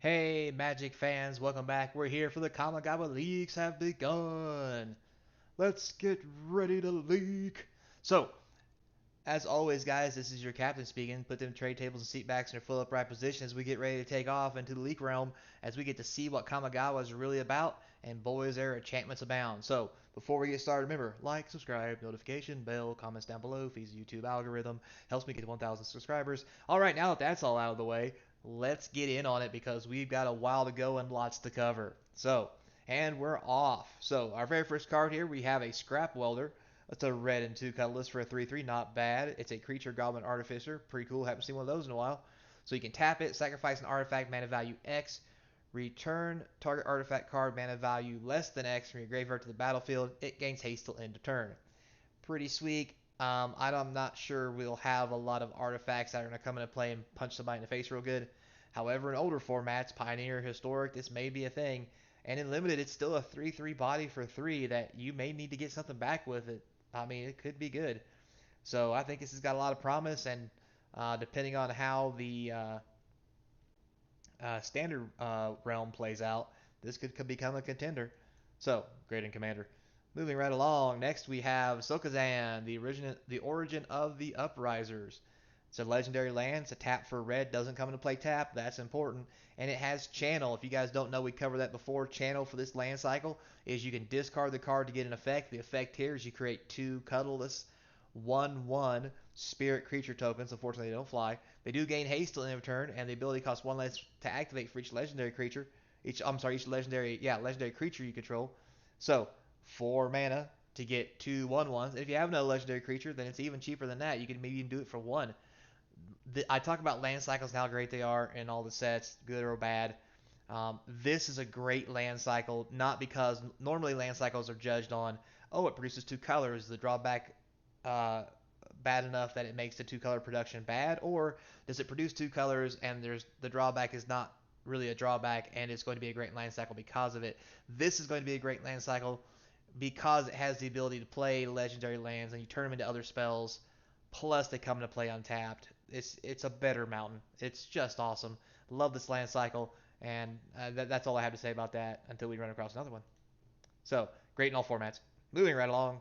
Hey, Magic fans, welcome back. We're here for the Kamigawa leaks have begun. Let's get ready to leak. So, as always, guys, this is your captain speaking. Put them trade tables and seat backs in their full upright position as we get ready to take off into the leak realm as we get to see what Kamigawa is really about. And boy, is there enchantments abound. So, before we get started, remember, like, subscribe, notification, bell, comments down below, feeds the YouTube algorithm, helps me get to 1,000 subscribers. All right, now that that's all out of the way, let's get in on it because we've got a while to go and lots to cover. So, and we're off. So, our very first card here, we have a Scrap Welder. That's a red and 2 colorless for a 3/3. Not bad. It's a creature goblin artificer. Pretty cool. Haven't seen one of those in a while. So you can tap it, sacrifice an artifact, mana value X, return target artifact card, mana value less than X from your graveyard to the battlefield. It gains haste till end of turn. Pretty sweet. I'm not sure we'll have a lot of artifacts that are going to come into play and punch somebody in the face real good. However, in older formats, Pioneer, Historic, this may be a thing. And in Limited, it's still a 3/3 body for 3 that you may need to get something back with it. I mean, it could be good. So I think this has got a lot of promise, and depending on how the standard realm plays out, this could become a contender. So, great in Commander. Moving right along, next we have Sokazan, the origin of the Uprisers. It's a legendary land. It's a tap for red. Doesn't come into play tap. That's important. And it has channel. If you guys don't know, we covered that before. Channel for this land cycle is you can discard the card to get an effect. The effect here is you create 2 colorless 1/1 spirit creature tokens. Unfortunately, they don't fly. They do gain haste till end of turn, and the ability costs 1 less to activate for each legendary creature. Each legendary creature you control. So 4 mana to get 2 1/1s. If you have no legendary creature, then it's even cheaper than that. You can maybe even do it for 1. I talk about land cycles and how great they are in all the sets, good or bad. This is a great land cycle, not because normally land cycles are judged on, oh, it produces 2 colors, the drawback uh, bad enough that it makes the 2 color production bad, or does it produce 2 colors and there's the drawback is not really a drawback and it's going to be a great land cycle because of it. This is going to be a great land cycle because it has the ability to play legendary lands and you turn them into other spells, plus they come into play untapped. It's a better mountain. It's just awesome. Love this land cycle, and that's all I have to say about that until we run across another one. So great in all formats. Moving right along,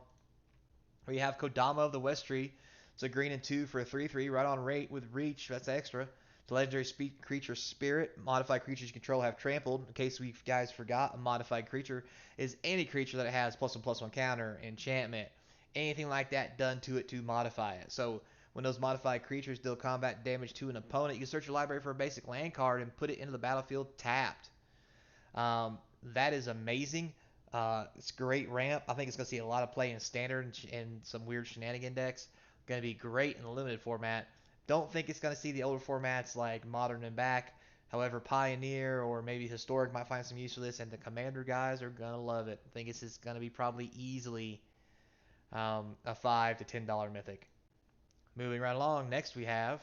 we have Kodama of the West Tree. It's a green and 2 for a 3/3, right on rate with reach. That's extra. It's a legendary creature spirit. Modified creatures you control have trampled. In case we guys forgot, a modified creature is any creature that has +1/+1 counter, enchantment, anything like that done to it to modify it. So when those modified creatures deal combat damage to an opponent, you can search your library for a basic land card and put it into the battlefield tapped. That is amazing. It's great ramp. I think it's going to see a lot of play in standard and some weird shenanigan decks. Going to be great in the limited format. Don't think it's going to see the older formats like modern and back. However, Pioneer or maybe Historic might find some use for this, and the Commander guys are going to love it. I think this is going to be probably easily a $5 to $10 mythic. Moving right along, next we have.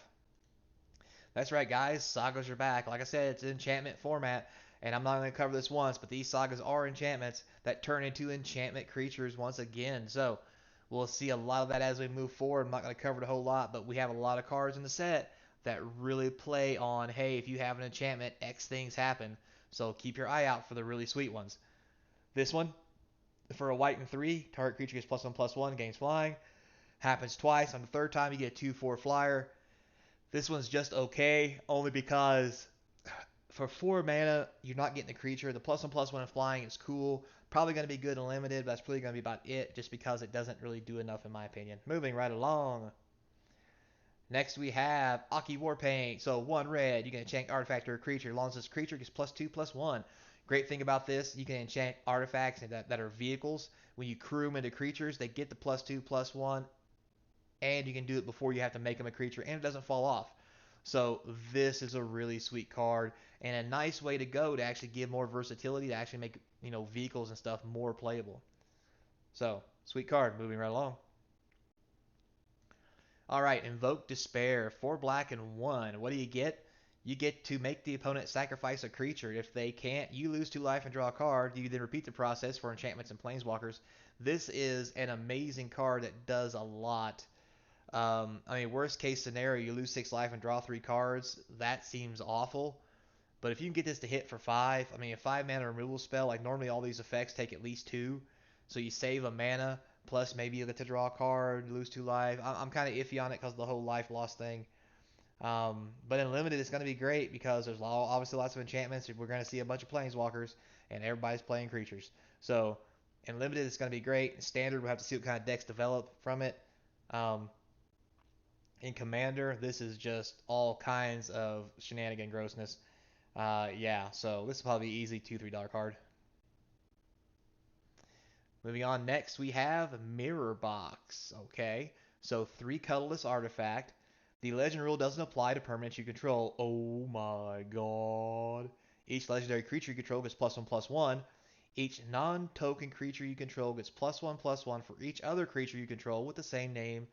That's right, guys. Sagas are back. Like I said, it's an enchantment format, and I'm not going to cover this once, but these sagas are enchantments that turn into enchantment creatures once again. So we'll see a lot of that as we move forward. I'm not going to cover it a whole lot, but we have a lot of cards in the set that really play on, hey, if you have an enchantment, X things happen. So keep your eye out for the really sweet ones. This one, for a white and 3, target creature gets +1/+1, gains flying. Happens twice. On the third time, you get a 2/4 flyer. This one's just okay, only because for 4 mana, you're not getting the creature. The +1/+1 flying is cool. Probably going to be good and limited, but that's really going to be about it, just because it doesn't really do enough in my opinion. Moving right along. Next we have Aki War Paint. So 1 red, you can enchant artifact or a creature. As long as this creature gets +2/+1. Great thing about this, you can enchant artifacts that are vehicles. When you crew them into creatures, they get the +2/+1, and you can do it before you have to make them a creature, and it doesn't fall off. So this is a really sweet card and a nice way to go to actually give more versatility to actually make vehicles and stuff more playable. So sweet card. Moving right along. All right, Invoke Despair. 4 black and 1. What do you get? You get to make the opponent sacrifice a creature. If they can't, you lose 2 life and draw a card. You then repeat the process for enchantments and planeswalkers. This is an amazing card that does a lot. I mean, worst case scenario, you lose 6 life and draw 3 cards. That seems awful. But if you can get this to hit for 5, I mean, a 5 mana removal spell, like normally all these effects take at least 2. So you save a mana, plus maybe you get to draw a card, lose 2 life. I'm kind of iffy on it because of the whole life loss thing. But in limited, it's going to be great because there's obviously lots of enchantments. We're going to see a bunch of planeswalkers, and everybody's playing creatures. So in limited, it's going to be great. In standard, we'll have to see what kind of decks develop from it. Um, in commander, this is just all kinds of shenanigan grossness. Yeah, so this will probably be easy $2-3 card. Moving on, next we have Mirror Box. Okay, so 3 colorless artifact. The legend rule doesn't apply to permanents you control. Oh my god. Each legendary creature you control gets +1/+1. Each non-token creature you control gets +1/+1 for each other creature you control with the same name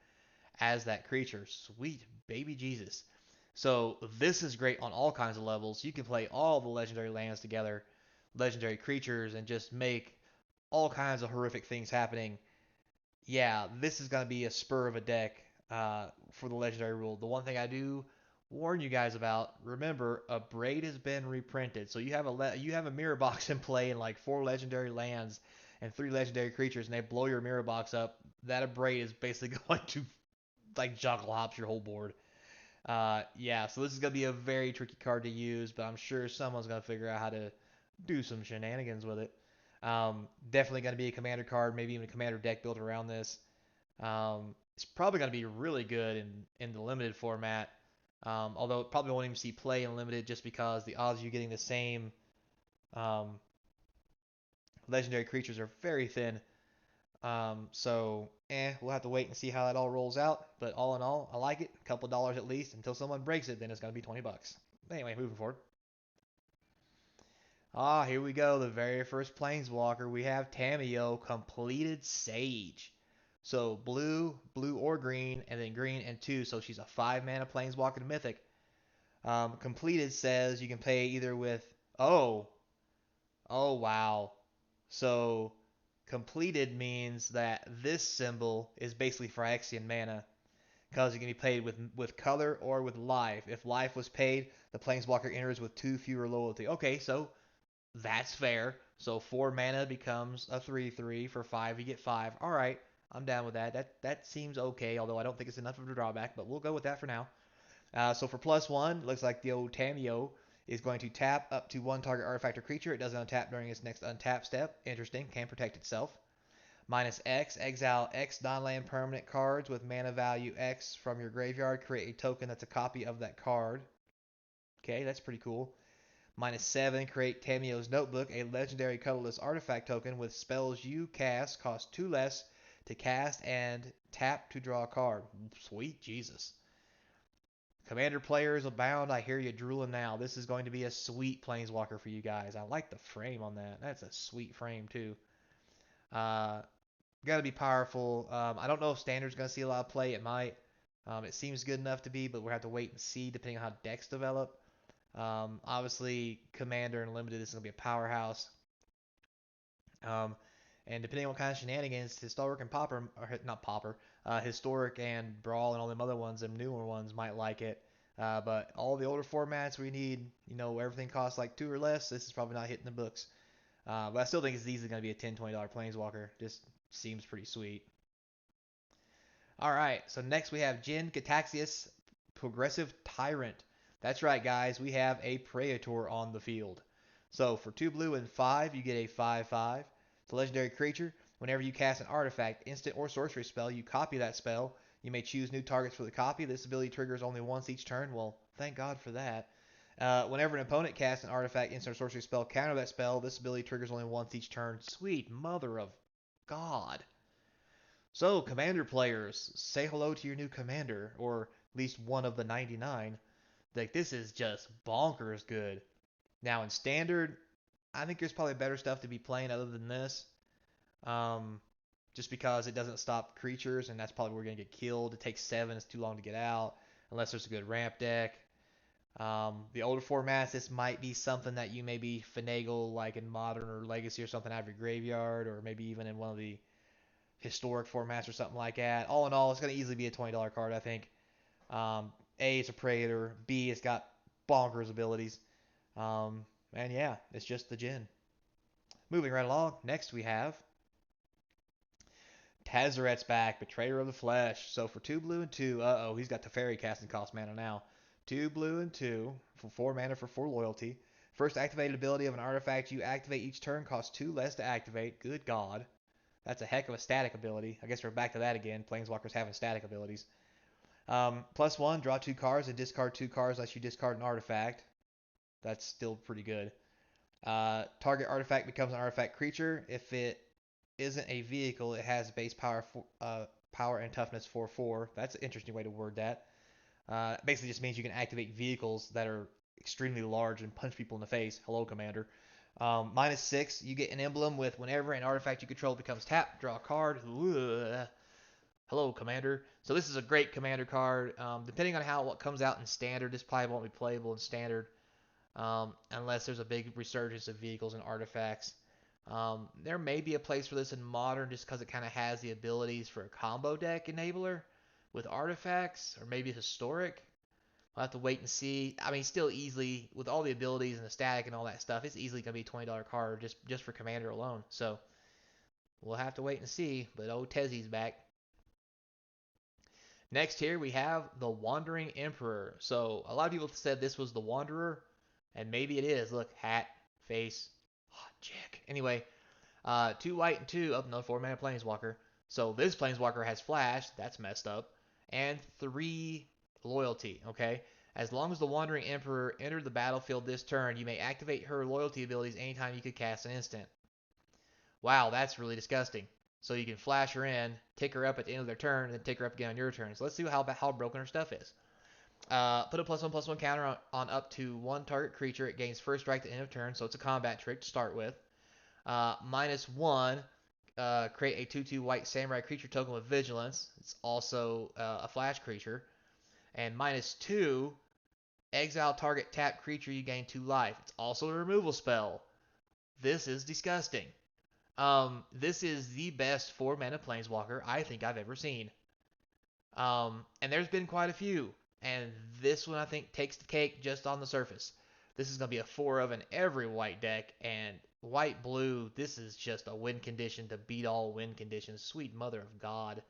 as that creature. Sweet baby Jesus. So this is great on all kinds of levels. You can play all the legendary lands together, legendary creatures, and just make all kinds of horrific things happening. Yeah, this is going to be a spur of a deck for the legendary rule. The one thing I do warn you guys about, remember, a braid has been reprinted. So you have a mirror box in play in like 4 legendary lands and 3 legendary creatures, and they blow your mirror box up. That a braid is basically going to like juggle hops your whole board. Yeah, so this is going to be a very tricky card to use, but I'm sure someone's going to figure out how to do some shenanigans with it. Definitely going to be a commander card, maybe even a commander deck built around this. It's probably going to be really good in the limited format, although it probably won't even see play in limited just because the odds of you getting the same um, legendary creatures are very thin. We'll have to wait and see how that all rolls out. But all in all, I like it. A couple dollars at least. Until someone breaks it, then it's going to be $20. Anyway, moving forward. Here we go. The very first Planeswalker. We have Tamiyo, Completed Sage. So blue or green, and then green and 2. So she's a 5 mana Planeswalker Mythic. Completed says you can play either with. Oh, wow. So completed means that this symbol is basically Phyrexian mana because it can be played with color or with life. If life was paid, the Planeswalker enters with 2 fewer loyalty. Okay, so that's fair. So 4 mana becomes a 3/3. For 5, you get 5. All right, I'm down with that. That seems okay, although I don't think it's enough of a drawback, but we'll go with that for now. So for +1, looks like the old Tamio is going to tap up to 1 target artifact or creature. It doesn't untap during its next untap step. Interesting, can protect itself. -X, exile X non-land permanent cards with mana value X from your graveyard. Create a token that's a copy of that card. Okay, that's pretty cool. -7, create Tamio's Notebook, a legendary colorless artifact token with spells you cast cost 2 less to cast and tap to draw a card. Sweet Jesus. Commander players abound. I hear you drooling now. This is going to be a sweet Planeswalker for you guys. I like the frame on that. That's a sweet frame, too. Uh, Gotta be powerful. I don't know if Standard's going to see a lot of play. It might. It seems good enough to be, but we'll have to wait and see depending on how decks develop. Obviously, Commander and Limited, this is going to be a powerhouse. Um, and depending on what kind of shenanigans, Historic and Popper, or not Popper, Historic and Brawl and all them other ones, them newer ones might like it. But all the older formats we need, everything costs like 2 or less. This is probably not hitting the books. But I still think it's easily going to be a $10, $20 Planeswalker. Just seems pretty sweet. All right, so next we have Jin Cataxius, Progressive Tyrant. That's right, guys. We have a Praetor on the field. So for 2 blue and 5, you get a 5/5. It's a legendary creature. Whenever you cast an artifact, instant or sorcery spell, you copy that spell. You may choose new targets for the copy. This ability triggers only once each turn. Well, thank God for that. Whenever an opponent casts an artifact, instant or sorcery spell, counter that spell. This ability triggers only once each turn. Sweet mother of God. So, commander players, say hello to your new commander, or at least one of the 99. Like, this is just bonkers good. Now, in standard, I think there's probably better stuff to be playing other than this. Um, just because it doesn't stop creatures, and that's probably where we're going to get killed. It takes 7, it's too long to get out, unless there's a good ramp deck. The older formats, this might be something that you maybe finagle, like in Modern or Legacy or something, out of your graveyard, or maybe even in one of the historic formats or something like that. All in all, it's going to easily be a $20 card, I think. A, it's a Praetor. B, it's got bonkers abilities. And yeah, it's just the Jin. Moving right along, next we have Hazaret's back, Betrayer of the Flesh. So for 2 blue and 2, uh-oh, he's got Teferi casting cost mana now. 2 blue and 2 for 4 mana for 4 loyalty. First activated ability of an artifact you activate each turn costs 2 less to activate. Good God. That's a heck of a static ability. I guess we're back to that again. Planeswalkers having static abilities. +1, draw 2 cards and discard 2 cards unless you discard an artifact. That's still pretty good. Target artifact becomes an artifact creature. If it isn't a vehicle, it has base power and toughness 4/4. That's an interesting way to word that. Basically just means you can activate vehicles that are extremely large and punch people in the face. Hello, Commander. -6, you get an emblem with whenever an artifact you control becomes tapped, draw a card. Ugh. Hello, Commander. So this is a great Commander card. Depending on what comes out in Standard, this probably won't be playable in Standard unless there's a big resurgence of vehicles and artifacts. There may be a place for this in Modern just because it kind of has the abilities for a combo deck enabler with artifacts, or maybe Historic. We'll have to wait and see. I mean, still easily, with all the abilities and the static and all that stuff, it's easily going to be a $20 card just for Commander alone. So we'll have to wait and see, but old Tezzy's back. Next here we have the Wandering Emperor. So a lot of people said this was the Wanderer, and maybe it is. Look, hat, face, hot chick. Anyway, 2 white and 2 up, no 4 mana Planeswalker. So this Planeswalker has flash, that's messed up, and 3 loyalty, okay? As long as the Wandering Emperor entered the battlefield this turn, you may activate her loyalty abilities anytime you could cast an instant. Wow, that's really disgusting. So you can flash her in, tick her up at the end of their turn, and then tick her up again on your turn. So let's see how broken her stuff is. Put a +1/+1 counter on up to 1 target creature. It gains first strike at the end of turn, so it's a combat trick to start with. -1, create a 2/2 white samurai creature token with vigilance. It's also a flash creature. And -2, exile target tap creature, you gain 2 life. It's also a removal spell. This is disgusting. This is the best 4 mana Planeswalker I think I've ever seen. And there's been quite a few. And this one I think takes the cake just on the surface. This is going to be a 4 of in every white deck. And white blue, this is just a win condition to beat all win conditions. Sweet mother of God.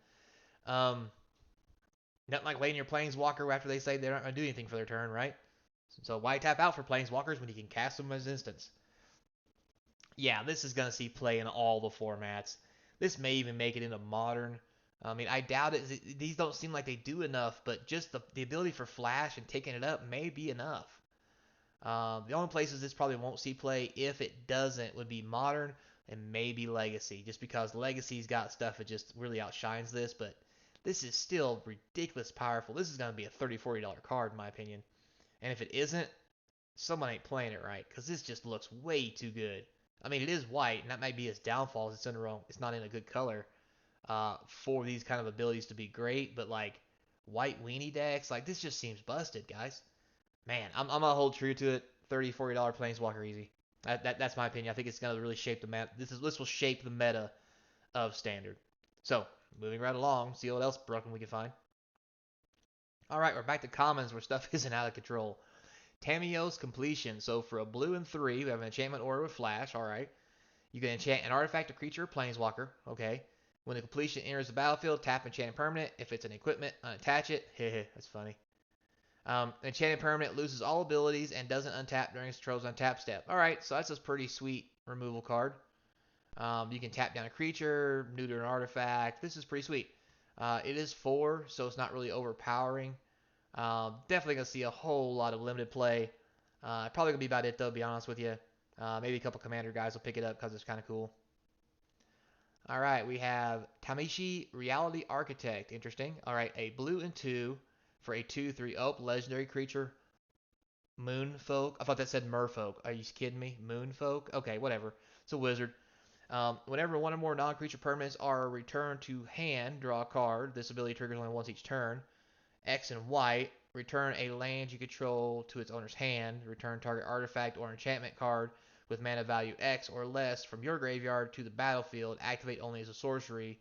Nothing like waiting your Planeswalker after they say they're not going to do anything for their turn, right? So why tap out for Planeswalkers when you can cast them as instants? Yeah, this is going to see play in all the formats. This may even make it into Modern. I mean, I doubt it. These don't seem like they do enough, but just the ability for Flash and taking it up may be enough. The only places this probably won't see play, if it doesn't, would be Modern and maybe Legacy, just because Legacy's got stuff that just really outshines this, but this is still ridiculous powerful. This is going to be a $30, $40 card, in my opinion. And if it isn't, someone ain't playing it right, because this just looks way too good. I mean, it is white, and that might be its downfall. It's not in a good color for these kind of abilities to be great. But like white weenie decks, like this just seems busted, guys. Man, I'm gonna hold true to it. $30, $40 Planeswalker easy. That's my opinion. I think it's gonna really shape the meta. This will shape the meta of Standard. So moving right along, see what else broken we can find. All right, we're back to commons where stuff isn't out of control. Tamiyo's Completion. So for a blue and 3, we have an enchantment order with flash. All right. You can enchant an artifact, a creature, or planeswalker. Okay. When the completion enters the battlefield, tap enchanted permanent. If it's an equipment, unattach it. Hehe, that's funny. Enchanted permanent loses all abilities and doesn't untap during its control's untap step. All right, so that's a pretty sweet removal card. You can tap down a creature, neuter an artifact. This is pretty sweet. It is 4, so it's not really overpowering. Definitely going to see a whole lot of limited play. Probably going to be about it, though, to be honest with you. Maybe a couple Commander guys will pick it up because it's kind of cool. All right, we have Kamishi, Reality Architect. Interesting. All right, a blue and 2 for a 2/3. Oh, legendary creature. Moonfolk. I thought that said Merfolk. Are you kidding me? Moonfolk? Okay, whatever. It's a wizard. Whenever one or more non-creature permanents are returned to hand, draw a card. This ability triggers only once each turn. X and white, return a land you control to its owner's hand. Return target artifact or enchantment card with mana value X or less from your graveyard to the battlefield. Activate only as a sorcery.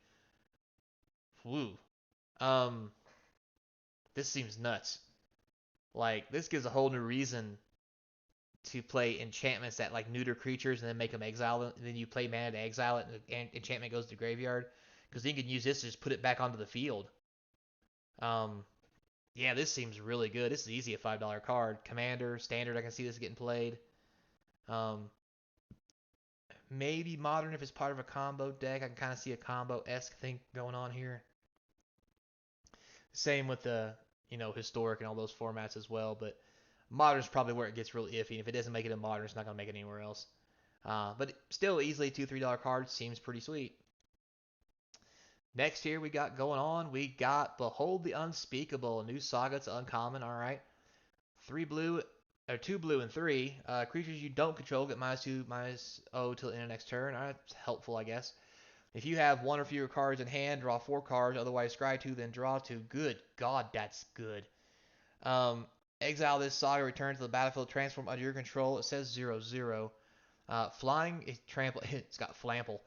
Woo. This seems nuts. Like, this gives a whole new reason to play enchantments that like neuter creatures and then make them exile, and then you play mana to exile it, and enchantment goes to the graveyard. Because then you can use this to just put it back onto the field. Yeah, this seems really good. This is easy a $5 card. Commander, standard, I can see this getting played. Maybe modern if it's part of a combo deck. I can kind of see a combo-esque thing going on here. Same with the, historic and all those formats as well, but modern's probably where it gets really iffy. And if it doesn't make it in modern, it's not going to make it anywhere else. But still, easily $2-3 cards seems pretty sweet. Next here we got going on, we got Behold the Unspeakable, a new Saga to uncommon, alright. 2 blue and 3. Creatures you don't control get -2/-0 till the end of next turn. Alright, that's helpful, I guess. If you have 1 or fewer cards in hand, draw 4 cards, otherwise scry 2, then draw 2. Good God, that's good. Exile this Saga, return to the battlefield, transform under your control. It says 0/0. Flying, it's got flample.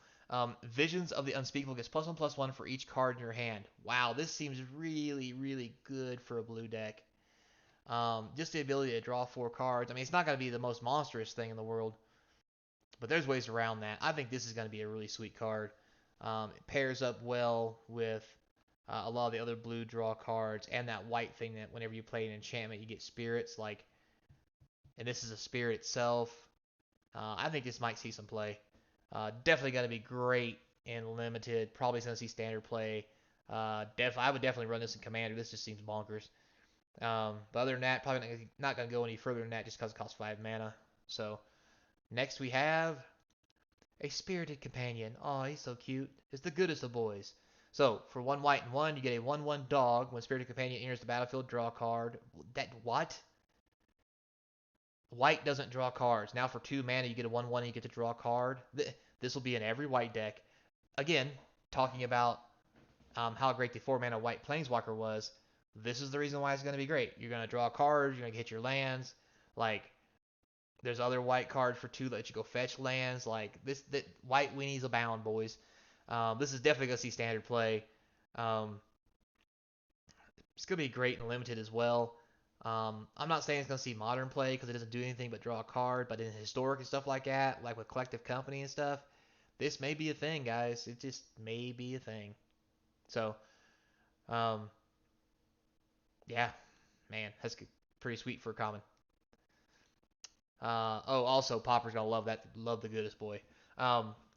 Visions of the Unspeakable gets +1/+1 for each card in your hand. Wow, this seems really, really good for a blue deck. Just the ability to draw 4 cards. I mean, it's not going to be the most monstrous thing in the world, but there's ways around that. I think this is going to be a really sweet card. It pairs up well with a lot of the other blue draw cards and that white thing that whenever you play an enchantment, you get spirits. And this is a spirit itself. I think this might see some play. Definitely going to be great in limited. Probably going to see standard play. I would definitely run this in commander. This just seems bonkers. But other than that, probably not going to go any further than that just because it costs 5 mana. So next we have a Spirited Companion. Oh, he's so cute. It's the goodest of boys. So for 1 white and 1, you get a 1/1 dog. When Spirited Companion enters the battlefield, draw a card. What? White doesn't draw cards. Now for 2 mana, you get a 1/1 and you get to draw a card. This will be in every white deck. Again, talking about how great the 4 mana white Planeswalker was. This is the reason why it's going to be great. You're going to draw cards. You're going to hit your lands. There's other white cards for 2 that let you go fetch lands. White weenies abound, boys. This is definitely going to see standard play. It's going to be great and limited as well. I'm not saying it's going to see modern play because it doesn't do anything but draw a card, but in historic and stuff like that, like with Collective Company and stuff, this may be a thing, guys. It just may be a thing. So, yeah, man, that's pretty sweet for a common. Also, Popper's gonna love that. Love the goodest boy.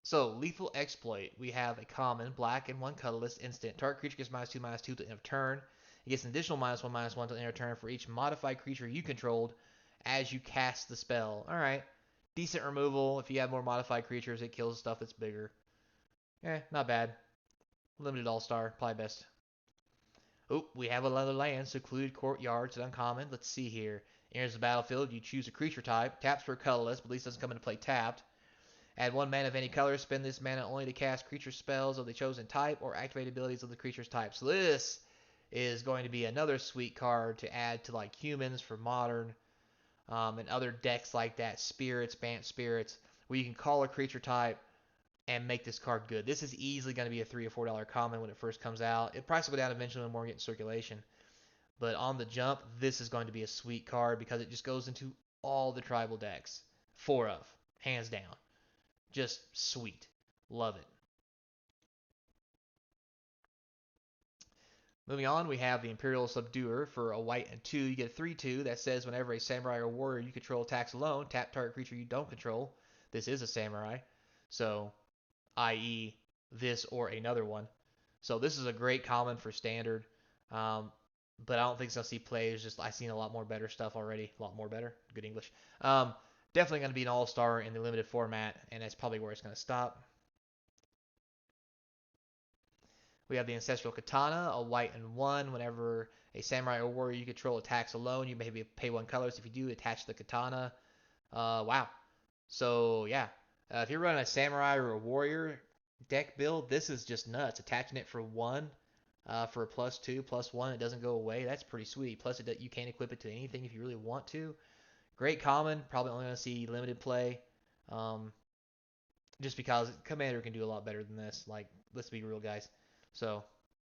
So Lethal Exploit. We have a common, black and 1 colorless instant. Target creature gets -2/-2 to end of turn. It gets an additional -1/-1 to end of turn for each modified creature you controlled as you cast the spell. All right, decent removal. If you have more modified creatures, it kills stuff that's bigger. Not bad. Limited All-Star, probably best. Oh, we have another land, Secluded Courtyards, uncommon. Let's see here. Enters the battlefield, you choose a creature type. Taps for colorless, but at least doesn't come into play tapped. Add 1 mana of any color. Spend this mana only to cast creature spells of the chosen type or activate abilities of the creature's type. So this is going to be another sweet card to add to like humans for modern and other decks like that. Spirits, Bant Spirits, where you can call a creature type and make this card good. This is easily going to be a $3 or $4 common when it first comes out. It price will go down eventually when more get in circulation. But on the jump, this is going to be a sweet card because it just goes into all the tribal decks. 4 of, hands down. Just sweet. Love it. Moving on, we have the Imperial Subduer for a white and 2. You get a 3/2 that says whenever a samurai or warrior you control attacks alone, tap target creature you don't control. This is a samurai. So, i.e., this or another one. So this is a great common for standard. But I don't think it's play. It's just I've seen a lot more better stuff already. A lot more better. Good English. Definitely going to be an all-star in the limited format, and that's probably where it's going to stop. We have the Ancestral Katana, a white and 1. Whenever a samurai or warrior you control attacks alone, you maybe pay 1 colors. If you do, attach the katana. Wow. So, yeah. If you're running a samurai or a warrior deck build, this is just nuts. Attaching it for 1 for a +2/+1, it doesn't go away. That's pretty sweet. Plus, you can't equip it to anything if you really want to. Great common. Probably only going to see limited play. Just because Commander can do a lot better than this. Let's be real, guys. So,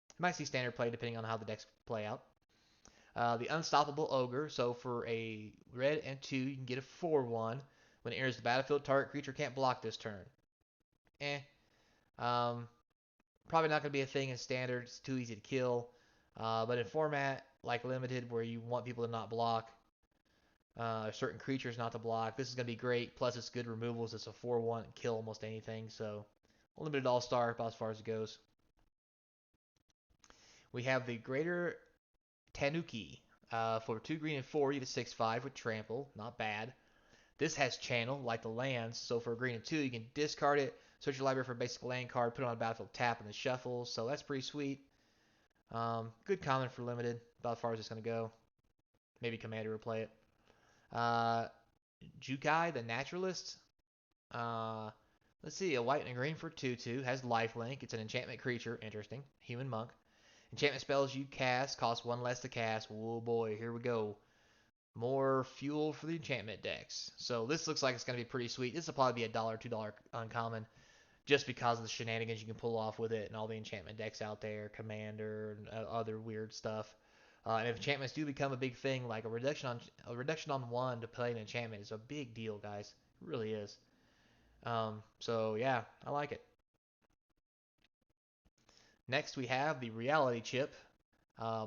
you might see standard play depending on how the decks play out. The Unstoppable Ogre. So for a red and 2, you can get a 4/1. When it enters the battlefield, target creature can't block this turn. Eh. Um, Probably not going to be a thing in standard. It's too easy to kill. But in format like limited, where you want people to not block, certain creatures not to block, this is going to be great. Plus, it's good removals. It's a 4/1, kill almost anything. So, limited all-star about as far as it goes. We have the Greater Tanuki. For 2 green and 4, you get a 6/5 with trample. Not bad. This has channel, like the lands. So for a green and 2, you can discard it, search your library for a basic land card, put it on a battlefield tap, and then shuffle. So that's pretty sweet. Good common for limited, about as far as it's going to go. Maybe Commander will play it. Jukai, the Naturalist. Let's see, a white and a green for 2/2. Has lifelink. It's an enchantment creature. Interesting. Human monk. Enchantment spells you cast cost 1 less to cast. Oh boy, here we go. More fuel for the enchantment decks. So this looks like it's going to be pretty sweet. This will probably be $1, $2 uncommon, just because of the shenanigans you can pull off with it and all the enchantment decks out there, Commander and other weird stuff. And if enchantments do become a big thing, like a reduction on 1 to play an enchantment is a big deal, guys. It really is. So yeah, I like it. Next we have the Reality Chip,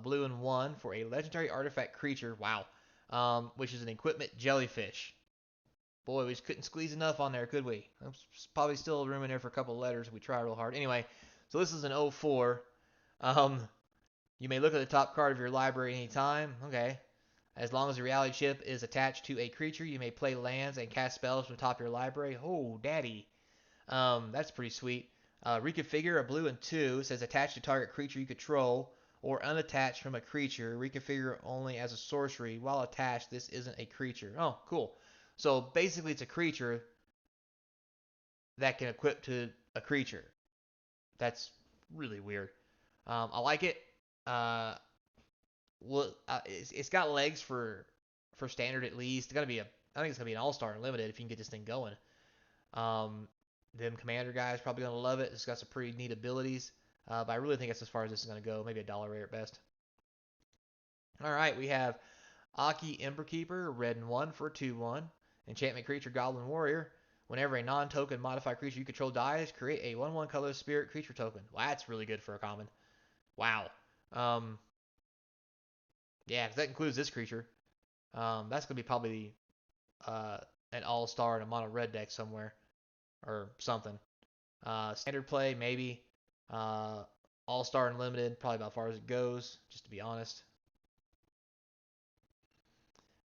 blue and 1 for a legendary artifact creature. Wow. Which is an equipment jellyfish. Boy, we just couldn't squeeze enough on there, could we? There's probably still room in there for a couple of letters if we try real hard. Anyway, so this is an 04. You may look at the top card of your library anytime. Okay. As long as the reality chip is attached to a creature, you may play lands and cast spells from the top of your library. Oh, daddy. That's pretty sweet. Reconfigure a blue and 2. It says attached to target creature you control or unattached from a creature. Reconfigure only as a sorcery. While attached, this isn't a creature. Oh, cool. So basically, it's a creature that can equip to a creature. That's really weird. I like it. It's got legs for standard at least. I think it's gonna be an all-star and limited if you can get this thing going. Them commander guys probably gonna love it. It's got some pretty neat abilities. But I really think that's as far as this is gonna go. Maybe $1 rare at best. All right, we have Aki Emberkeeper, red and 1 for a 2/1. Enchantment creature, Goblin Warrior. Whenever a non-token modified creature you control dies, create a 1/1 colorless spirit creature token. Wow, that's really good for a common. Wow. Yeah, because that includes this creature. That's going to be probably an all-star in a mono red deck somewhere or something. Standard play, maybe. All-star and limited, probably about as far as it goes, just to be honest.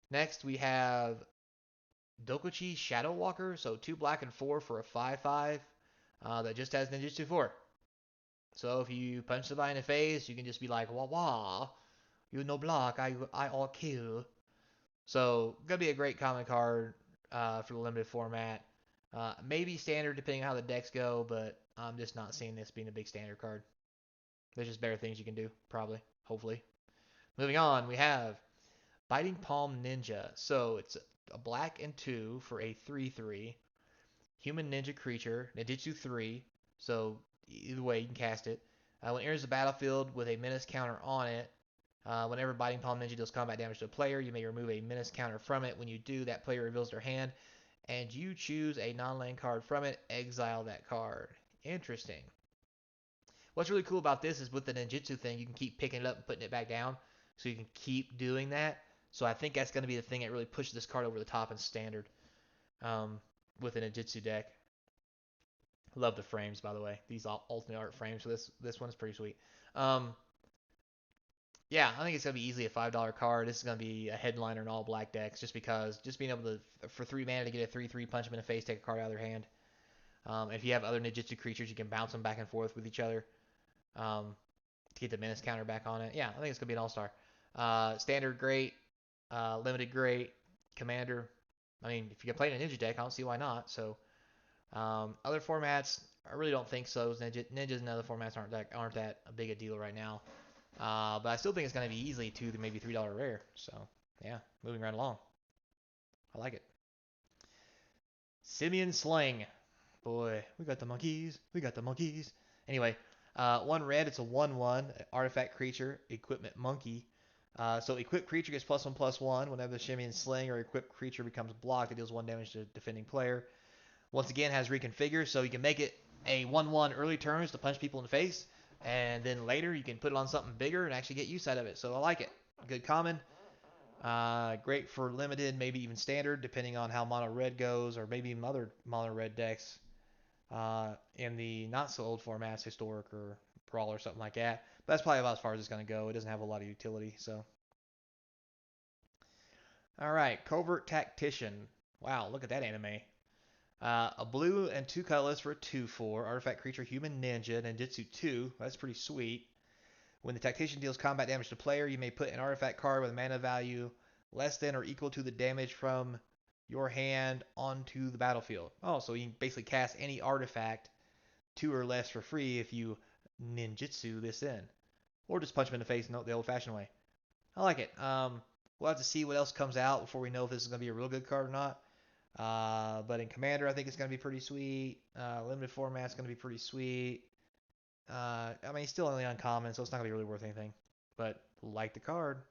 Next, we have Dokuchi Shadow Walker. So 2 black and 4 for a 5/5 that just has Ninjutsu 4. So if you punch somebody in the face, you can just be like, wah wah, you no block, I all kill. So gonna be a great common card for the limited format. Maybe standard depending on how the decks go, but I'm just not seeing this being a big standard card. There's just better things you can do, probably, hopefully. Moving on, we have Biting Palm Ninja. So it's a black and 2 for a 3/3. Human ninja creature, Ninjutsu 3. So either way, you can cast it. When it enters the battlefield with a menace counter on it, whenever Biting Palm Ninja deals combat damage to a player, you may remove a menace counter from it. When you do, that player reveals their hand, and you choose a non-land card from it, exile that card. Interesting. What's really cool about this is with the ninjutsu thing, you can keep picking it up and putting it back down, so you can keep doing that. So I think that's going to be the thing that really pushes this card over the top in standard with a ninjutsu deck. Love the frames, by the way. These alternate art frames for this one is pretty sweet. Yeah, I think it's gonna be easily a $5 card. This is gonna be a headliner in all black decks, just because just being able to for 3 mana to get a 3/3 punch them in the face, take a card out of their hand. If you have other ninjutsu creatures, you can bounce them back and forth with each other to get the menace counter back on it. Yeah, I think it's gonna be an all-star. Standard great, limited great, commander. I mean, if you can play in a ninja deck, I don't see why not. So other formats, I really don't think so. Ninjas and other formats aren't that a big a deal right now. But I still think it's going to be easily $2 to maybe $3 rare. So, yeah, moving right along. I like it. Simian Sling. Boy, we got the monkeys. We got the monkeys. Anyway, 1 red, it's a 1/1 artifact creature, equipment monkey. So equipped creature gets +1/+1 whenever the Shimmy and Sling or equipped creature becomes blocked. It deals 1 damage to defending player. Once again, has reconfigure, so you can make it a 1/1 early turns to punch people in the face, and then later you can put it on something bigger and actually get use out of it. So I like it. Good common. Great for limited, maybe even standard, depending on how mono red goes, or maybe even other mono red decks in the not so old formats, historic or brawl or something like that. But that's probably about as far as it's going to go. It doesn't have a lot of utility. So, all right, Covert Tactician. Wow, look at that anime. A blue and 2 colorless for a 2/4 artifact creature, human ninja, ninjutsu 2. That's pretty sweet. When the tactician deals combat damage to player, you may put an artifact card with a mana value less than or equal to the damage from your hand onto the battlefield. Oh, so you can basically cast any artifact 2 or less for free if you ninjutsu this in. Or just punch him in the face the old-fashioned way. I like it. We'll have to see what else comes out before we know if this is going to be a real good card or not. But in Commander, I think it's going to be pretty sweet. Limited format's going to be pretty sweet. I mean, he's still only uncommon, so it's not going to be really worth anything. But like the card.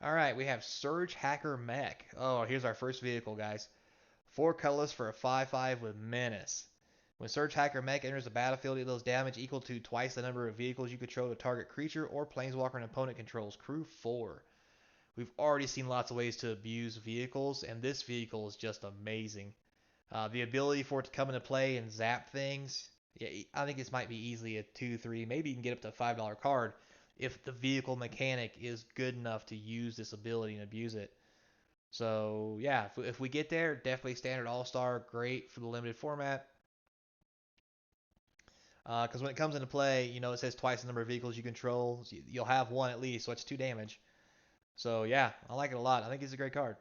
All right, we have Surge Hacker Mech. Oh, here's our first vehicle, guys. 4 colorless for a 5/5 with Menace. When Surge Hacker Mech enters the battlefield, it deals damage equal to twice the number of vehicles you control to target creature or planeswalker an opponent controls. Crew 4. We've already seen lots of ways to abuse vehicles, and this vehicle is just amazing. The ability for it to come into play and zap things, yeah, I think this might be easily a 2, 3, maybe you can get up to a $5 card if the vehicle mechanic is good enough to use this ability and abuse it. So, yeah, if we get there, definitely standard all-star, great for the limited format. Because when it comes into play, it says twice the number of vehicles you control. So you'll have one at least, so it's 2 damage. So, yeah, I like it a lot. I think it's a great card.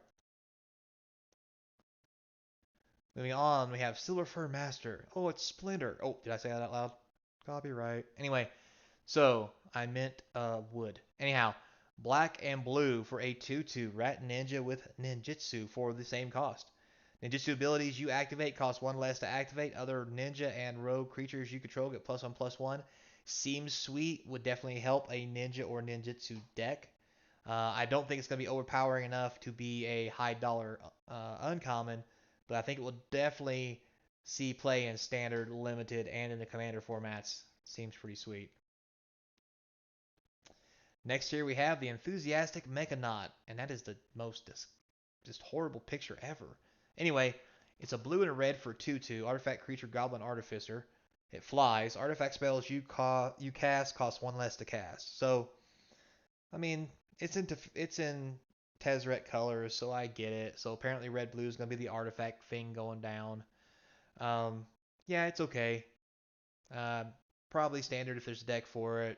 Moving on, we have Silver Fur Master. Oh, it's Splinter. Oh, did I say that out loud? Copyright. Anyway, so I meant wood. Anyhow, black and blue for a 2/2 Rat Ninja with Ninjutsu for the same cost. Ninjutsu abilities you activate cost 1 less to activate. Other ninja and rogue creatures you control get +1/+1. Seems sweet. Would definitely help a ninja or ninjutsu deck. I don't think it's going to be overpowering enough to be a high dollar uncommon, but I think it will definitely see play in standard, limited, and in the commander formats. Seems pretty sweet. Next here we have the Enthusiastic Mechanaut, and that is the most just horrible picture ever. Anyway, it's a blue and a red for 2/2 artifact creature Goblin Artificer. It flies. Artifact spells you cast cost 1 less to cast. So, I mean, it's in Tezzeret colors, so I get it. So apparently red blue is gonna be the artifact thing going down. Um, yeah, it's okay. Uh, Probably standard if there's a deck for it.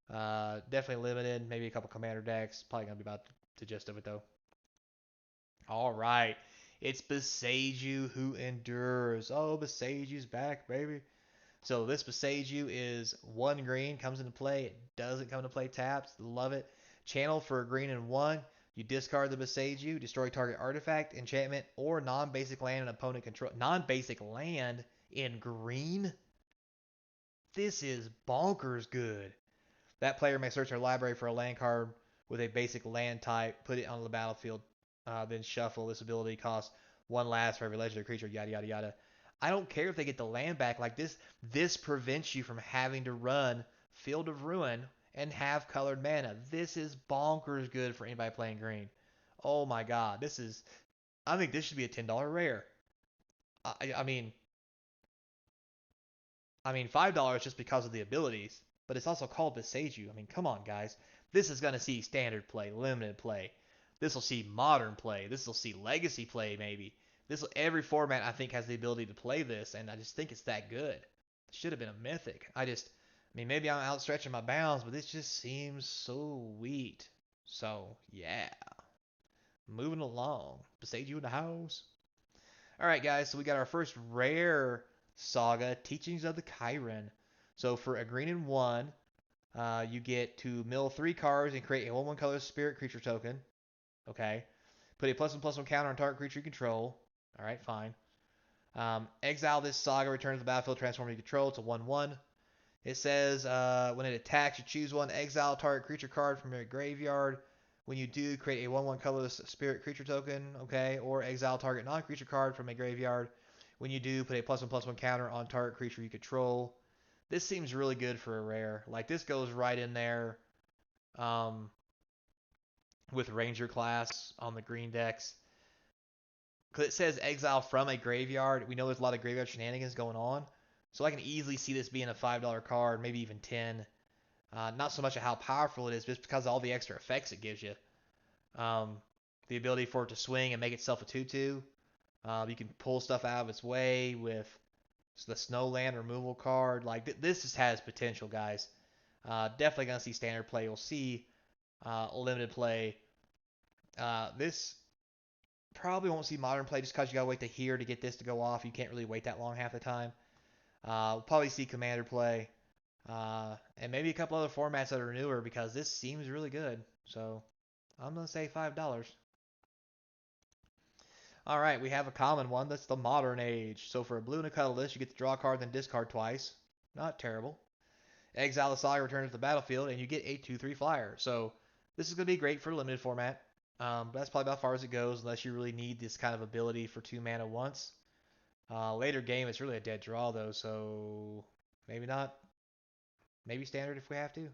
Definitely limited, maybe a couple commander decks. Probably gonna be about the gist of it though. All right, it's Beseiju who endures. Oh, Beseiju's back, baby. So this Beseiju is 1 green, comes into play. It doesn't come into play tapped. Love it. Channel for a green and 1. You discard the Beseiju, destroy target artifact, enchantment, or non-basic land an opponent control. Non-basic land in green? This is bonkers good. That player may search their library for a land card with a basic land type, put it on the battlefield, then shuffle. This ability costs 1 last for every legendary creature, yada yada yada. I don't care if they get the land back like this. This prevents you from having to run Field of Ruin and have colored mana. This is bonkers good for anybody playing green. Oh my god, I think this should be a $10 rare. I mean, $5 just because of the abilities, but it's also called Beseiju. I mean, come on, guys. This is going to see standard play, limited play. This will see modern play. This will see legacy play, maybe. Every format I think has the ability to play this, and I just think it's that good. It should have been a mythic. Maybe I'm outstretching my bounds, but this just seems so sweet. So yeah, moving along. Beseiju in the house. All right, guys. So we got our first rare Saga, Teachings of the Chiron. So for a green and 1, you get to mill 3 cards and create a 1/1 color spirit creature token. Okay. Put a +1/+1 counter on target creature you control. All right, fine. Exile this Saga, return to the battlefield, transform you control. It's a 1/1. It says when it attacks, you choose one exile target creature card from your graveyard. When you do, create a 1/1 colorless spirit creature token, okay, or exile target non-creature card from a graveyard. When you do, put a +1/+1 counter on target creature you control. This seems really good for a rare. Like this goes right in there um, with Ranger class on the green decks. Because it says exile from a graveyard. We know there's a lot of graveyard shenanigans going on. So I can easily see this being a $5 card, maybe even 10. Not so much of how powerful it is, just because of all the extra effects it gives you. Um, the ability for it to swing and make itself a 2/2. You can pull stuff out of its way with the Snowland removal card. Like this just has potential, guys. Definitely gonna see standard play. You'll see limited play. This probably won't see modern play just because you gotta wait to here to get this to go off. You can't really wait that long half the time. We'll probably see commander play. And maybe a couple other formats that are newer because this seems really good. So I'm going to say $5. All right, we have a common one. That's the Modern Age. So for a blue and a colorless, you get to draw a card then discard twice. Not terrible. Exile the Saga, return to the battlefield, and you get a 2/3 flyer. So this is going to be great for limited format. But that's probably about as far as it goes unless you really need this kind of ability for 2 mana once. Later game, it's really a dead draw though, so maybe not. Maybe standard if we have to.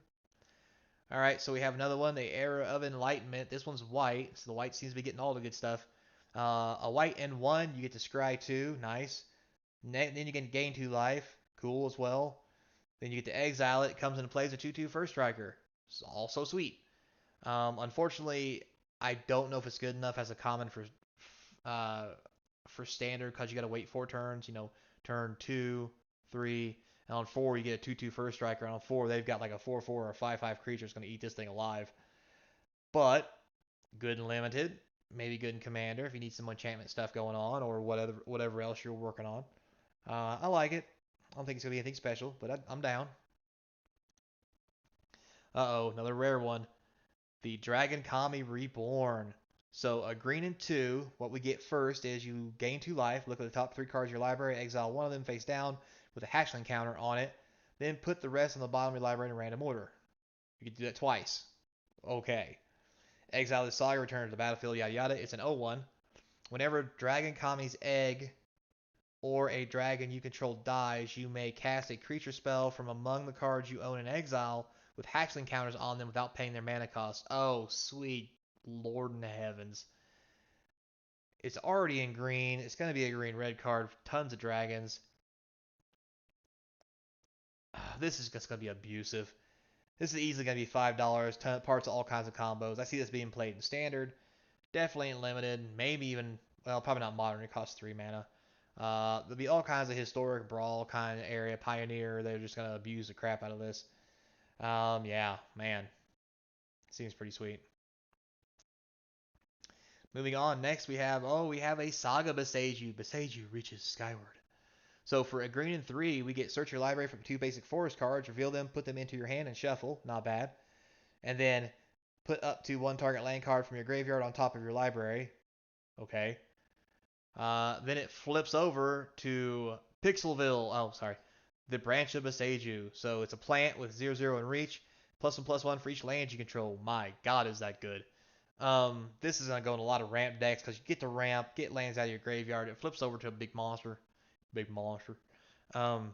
All right, so we have another one, the Era of Enlightenment. This one's white, so the white seems to be getting all the good stuff. A white and 1, you get to scry 2, nice. Then you can gain 2 life, cool as well. Then you get to exile it. It comes into play as a 2/2 first striker. It's also sweet. Unfortunately, I don't know if it's good enough as a common uh, for standard because you got to wait 4 turns. You know, turn 2, 3, and on 4 you get a 2/2 first striker. And on 4 they've got like a 4/4 or a 5/5 creature that's going to eat this thing alive. But good and limited, maybe good in commander if you need some enchantment stuff going on or whatever else you're working on. I like it. I don't think it's gonna be anything special, but I'm down. Uh-oh, another rare one. The Dragon Kami Reborn. So a green and 2. What we get first is you gain 2 life. Look at the top 3 cards of your library. Exile one of them face down with a hatchling counter on it. Then put the rest on the bottom of your library in random order. You can do that twice. Okay. Exile the Saga, return to the battlefield, yada yada. It's an 0/1. Whenever Dragon Kami's egg or a dragon you control dies, you may cast a creature spell from among the cards you own in exile with hatchling counters on them without paying their mana cost. Oh, sweet Lord in the heavens. It's already in green. It's going to be a green-red card. Tons of dragons. This is just going to be abusive. This is easily going to be $5. Parts of all kinds of combos. I see this being played in standard. Definitely in limited. Maybe even, well, probably not modern. It costs 3 mana. There'll be all kinds of historic brawl kind of area. Pioneer. They're just going to abuse the crap out of this. Yeah, man. Seems pretty sweet. Moving on, next we have a Saga Boseiju. Boseiju reaches skyward. So for a green and 3, we get search your library from 2 basic forest cards, reveal them, put them into your hand, and shuffle. Not bad. And then put up to 1 target land card from your graveyard on top of your library. Okay. Then it flips over to Pixelville. Oh, sorry. The branch of Boseiju. So it's a plant with 0/0 in reach. +1/+1 for each land you control. My God, is that good. This is going to go in a lot of ramp decks because you get to ramp, get lands out of your graveyard. It flips over to a big monster. Big monster. Um,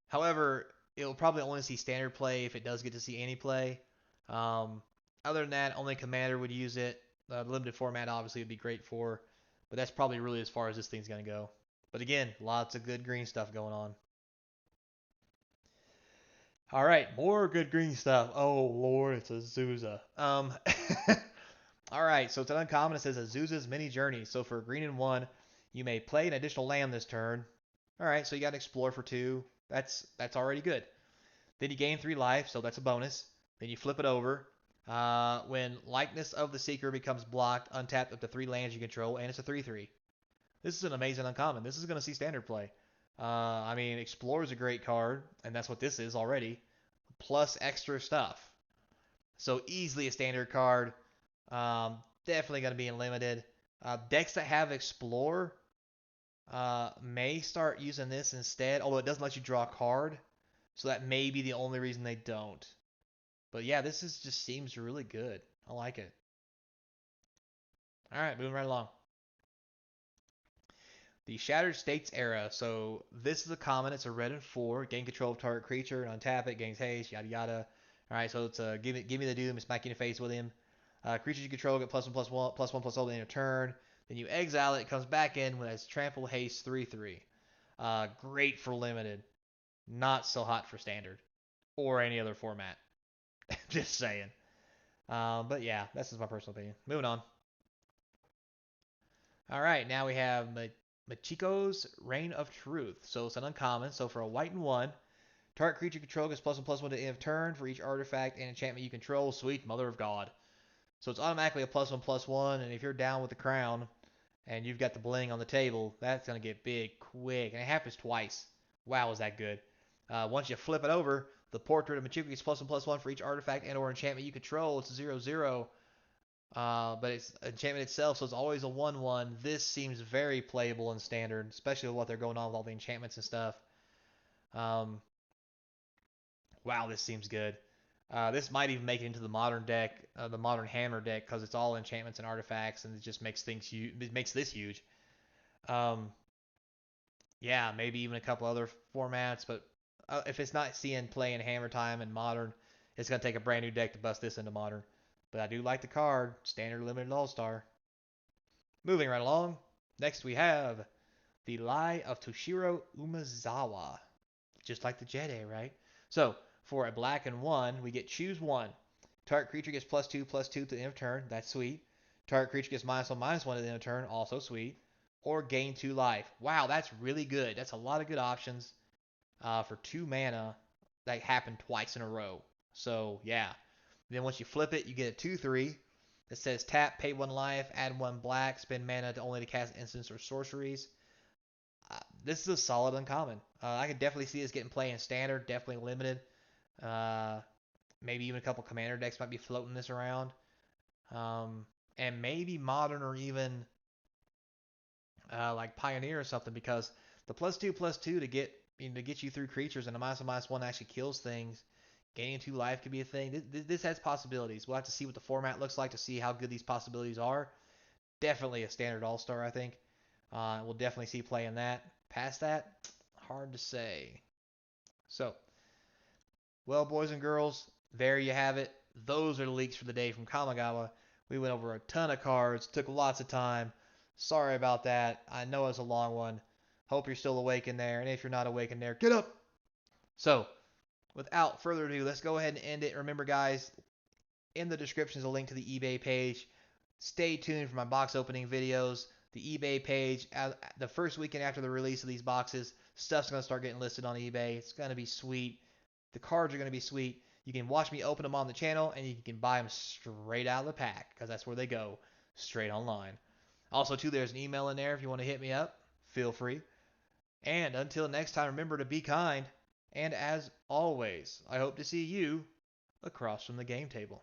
However, it'll probably only see standard play if it does get to see any play. Um, Other than that, only commander would use it. Limited format obviously would be great for, but that's probably really as far as this thing's going to go. But again, lots of good green stuff going on. All right, more good green stuff. Oh Lord, it's Azusa. All right, so it's an uncommon. It says Azusa's Mini Journey. So for green and 1, you may play an additional land this turn. All right, so you got to explore for 2. That's already good. Then you gain 3 life, so that's a bonus. Then you flip it over. When Likeness of the Seeker becomes blocked, untap up to 3 lands you control, and it's a 3/3. This is an amazing uncommon. This is going to see standard play. I mean, Explore is a great card, and that's what this is already, plus extra stuff. So easily a standard card. Definitely going to be in limited. Decks that have Explore May start using this instead, although it doesn't let you draw a card. So that may be the only reason they don't. But yeah, just seems really good. I like it. All right, moving right along. The Shattered States era. So this is a common. It's a red and 4. Gain control of target creature. Untap it. Gains haste. Yada yada. All right, so it's give me the doom. Smack you in the face with him. Creatures you control get +1/+1/+1/+all in your turn. Then you exile it. It comes back in with its trample haste 3/3. Great for limited. Not so hot for standard or any other format. Just saying. But yeah, that's just my personal opinion. Moving on. All right, now we have Machico's Reign of Truth. So it's an uncommon. So for a white and 1, target creature control gets +1/+1 to end of turn for each artifact and enchantment you control. Sweet Mother of God. So it's automatically a +1/+1, and if you're down with the crown and you've got the bling on the table, that's going to get big quick. And it happens twice. Wow, is that good. Once you flip it over, the portrait of Machico gets +1/+1 for each artifact and or enchantment you control. It's a 0/0. But it's enchantment itself, so it's always a 1/1. This seems very playable in standard, especially with what they're going on with all the enchantments and stuff. Um, wow, this seems good. This might even make it into the modern deck, the modern hammer deck, because it's all enchantments and artifacts, and it just makes things huge. It makes this huge. Um, yeah, maybe even a couple other formats, but if it's not seeing play in hammer time and modern, it's gonna take a brand new deck to bust this into modern. But I do like the card, standard limited all star. Moving right along. Next we have the Lie of Toshiro Umazawa. Just like the Jedi, right? So, for a black and 1, we get choose 1. Target creature gets +2/+2 to the end of turn. That's sweet. Target creature gets -1/-1 to the end of turn. Also sweet. Or gain 2 life. Wow, that's really good. That's a lot of good options for 2 mana that happen twice in a row. So, yeah. Then once you flip it, you get a 2/3 that says tap, pay 1 life, add 1 black, spend mana to only to cast instants or sorceries. This is a solid uncommon. I could definitely see this getting play in standard, definitely limited. Uh, Maybe even a couple commander decks might be floating this around. And maybe modern or even like Pioneer or something, because the +2/+2 to get you through creatures and a -1/-1 actually kills things. Gaining 2 life could be a thing. This has possibilities. We'll have to see what the format looks like to see how good these possibilities are. Definitely a standard all-star, I think. We'll definitely see play in that. Past that, hard to say. So, well, boys and girls, there you have it. Those are the leaks for the day from Kamigawa. We went over a ton of cards, took lots of time. Sorry about that. I know it's a long one. Hope you're still awake in there. And if you're not awake in there, get up. So, without further ado, let's go ahead and end it. Remember, guys, in the description is a link to the eBay page. Stay tuned for my box opening videos. The eBay page, the first weekend after the release of these boxes, stuff's going to start getting listed on eBay. It's going to be sweet. The cards are going to be sweet. You can watch me open them on the channel, and you can buy them straight out of the pack, because that's where they go, straight online. Also, too, there's an email in there if you want to hit me up. Feel free. And until next time, remember to be kind. And as always, I hope to see you across from the game table.